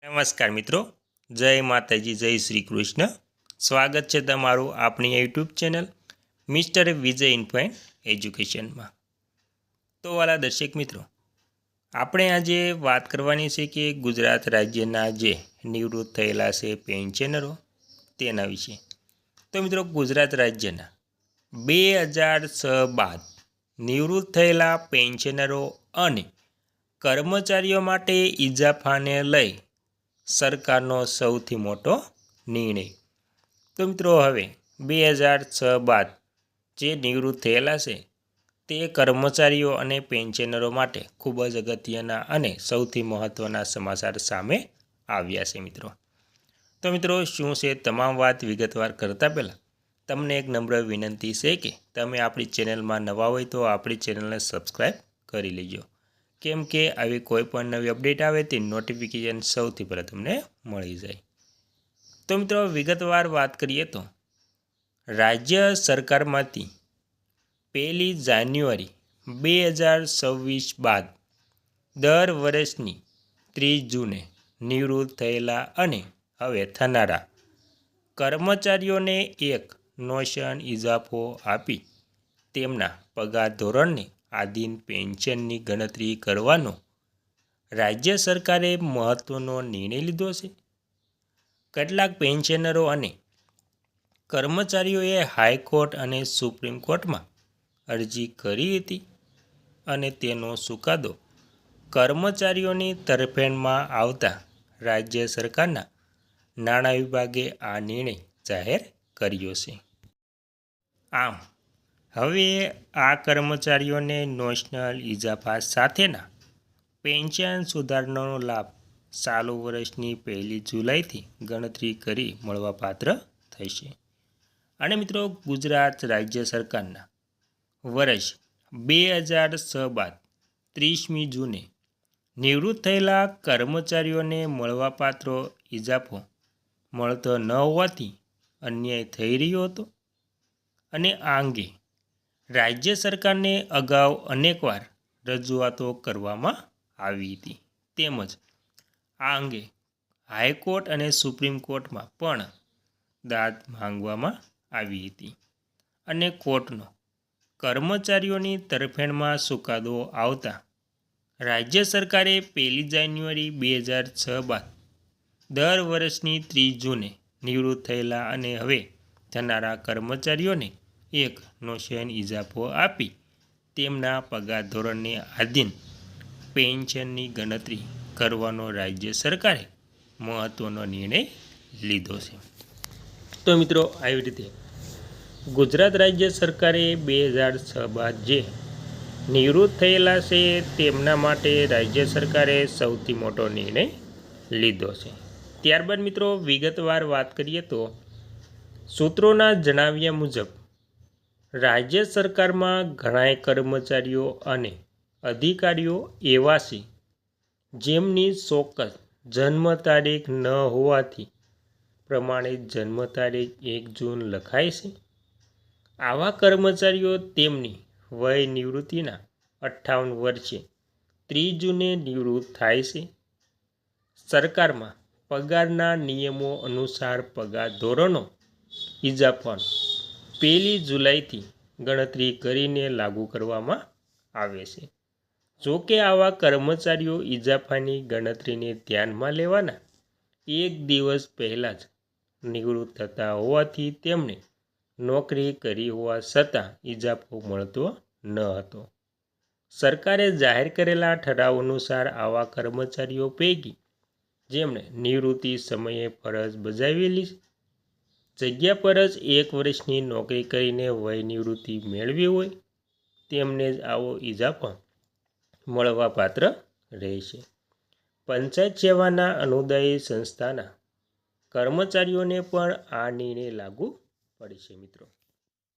નમસ્કાર મિત્રો, જય માતાજી, જય શ્રી કૃષ્ણ। સ્વાગત છે તમારું આપણી યુટ્યુબ ચેનલ મિસ્ટર વિજય ઇન્ફાઇન એજ્યુકેશનમાં। તો વાલા દર્શક મિત્રો, આપણે આજે વાત કરવાની છે કે ગુજરાત રાજ્યના જે નિવૃત્ત થયેલા છે પેન્શનરો તેના વિશે। તો મિત્રો, ગુજરાત રાજ્યના 2006 બાદ નિવૃત્ત થયેલા પેન્શનરો અને કર્મચારીઓ માટે ઇજાફાને લઈ સરકારનો સૌથી મોટો નિર્ણય। તો મિત્રો, હવે 2006 બાદ જે નિવૃત્ત થયેલા છે તે કર્મચારીઓ અને પેન્શનરો માટે ખૂબ જ અગત્યના અને સૌથી મહત્ત્વના સમાચાર સામે આવ્યા છે મિત્રો। તો મિત્રો, શું છે તમામ વાત વિગતવાર કરતાં પહેલાં તમને એક નમ્ર વિનંતી છે કે તમે આપણી ચેનલમાં નવા હોય તો આપણી ચેનલને સબસ્ક્રાઈબ કરી લેજો, કેમ કે આવી કોઈ પણ નવી અપડેટ આવે તે નોટિફિકેશન સૌથી પહેલાં તમને મળી જાય। તો મિત્રો, વિગતવાર વાત કરીએ તો રાજ્ય સરકારમાંથી 1 જાન્યુઆરી 2026 બાદ દર વર્ષની 30 જૂને નિવૃત્ત થયેલા અને હવે થનારા કર્મચારીઓને એક નોશન ઇજાફો આપી તેમના પગાર ધોરણને આધીન પેન્શનની ગણતરી કરવાનો રાજ્ય સરકારે મહત્ત્વનો નિર્ણય લીધો છે। કેટલાક પેન્શનરો અને કર્મચારીઓએ હાઈકોર્ટ અને સુપ્રીમ કોર્ટમાં અરજી કરી હતી અને તેનો ચુકાદો કર્મચારીઓની તરફેણમાં આવતા રાજ્ય સરકારના નાણાં વિભાગે આ નિર્ણય જાહેર કર્યો છે। આમ હવે આ કર્મચારીઓને નોશનલ ઇજાફા સાથેના પેન્શન સુધારણાનો લાભ ચાલુ વર્ષની 1 જુલાઈથી ગણતરી કરી મળવાપાત્ર થશે। અને મિત્રો, ગુજરાત રાજ્ય સરકારના વર્ષ 2006 બાદ 30મી જૂને નિવૃત્ત થયેલા કર્મચારીઓને મળવાપાત્ર ઇજાફો મળતો ન હોવાથી અન્યાય થઈ રહ્યો હતો અને આ અંગે રાજ્ય સરકારને અગાઉ અનેકવાર રજૂઆતો કરવામાં આવી હતી, તેમજ આ અંગે હાઈકોર્ટ અને સુપ્રીમ કોર્ટમાં પણ દાદ માંગવામાં આવી હતી અને કોર્ટનો કર્મચારીઓની તરફેણમાં ચુકાદો આવતા રાજ્ય સરકારે 1 જાન્યુઆરી 2006 બાદ દર વર્ષની 30 જૂને નિવૃત્ત થયેલા અને હવે થનારા કર્મચારીઓને એક નોશન ઇજાફો આપી તેમના પગાર ધોરણને આધીન પેન્શનની ગણતરી કરવાનો રાજ્ય સરકારે મહત્ત્વનો નિર્ણય લીધો છે। તો મિત્રો, આવી રીતે ગુજરાત રાજ્ય સરકારે 2006 બાદ જે નિવૃત્ત થયેલા છે તેમના માટે રાજ્ય સરકારે સૌથી મોટો નિર્ણય લીધો છે। ત્યારબાદ મિત્રો, વિગતવાર વાત કરીએ તો સૂત્રોના જણાવ્યા મુજબ રાજ્ય સરકારમાં ઘણાય કર્મચારીઓ અને અધિકારીઓ એવા છે જેમની ચોક્કસ જન્મ તારીખ ન હોવાથી પ્રમાણિત જન્મ તારીખ 1 જૂન લખાય છે। આવા કર્મચારીઓ તેમની વય નિવૃત્તિના 58 વર્ષે 30 જૂને નિવૃત્ત થાય છે। સરકારમાં પગારના નિયમો અનુસાર પગાર ધોરણો ઇજાફાનો 1 જુલાઈથી ગણતરી કરીને લાગુ કરવામાં આવે છે। જો કે આવા કર્મચારીઓ ઇજાફાની ગણતરીને ધ્યાનમાં લેવાના એક દિવસ પહેલાં જ નિવૃત્ત થતા હોવાથી તેમણે નોકરી કરી હોવા છતાં ઇજાફો મળતો ન હતો। સરકારે જાહેર કરેલા ઠરાવ અનુસાર આવા કર્મચારીઓ પૈકી જેમણે નિવૃત્તિ સમયે ફરજ બજાવેલી જગ્યા પર જ 1 વર્ષની નોકરી કરીને વય નિવૃત્તિ મેળવી હોય તેમને જ આવો ઇજાફો મળવાપાત્ર રહેશે। પંચાયત સેવાના અનુદાયી સંસ્થાના કર્મચારીઓને પણ આ નિર્ણય લાગુ પડશે મિત્રો।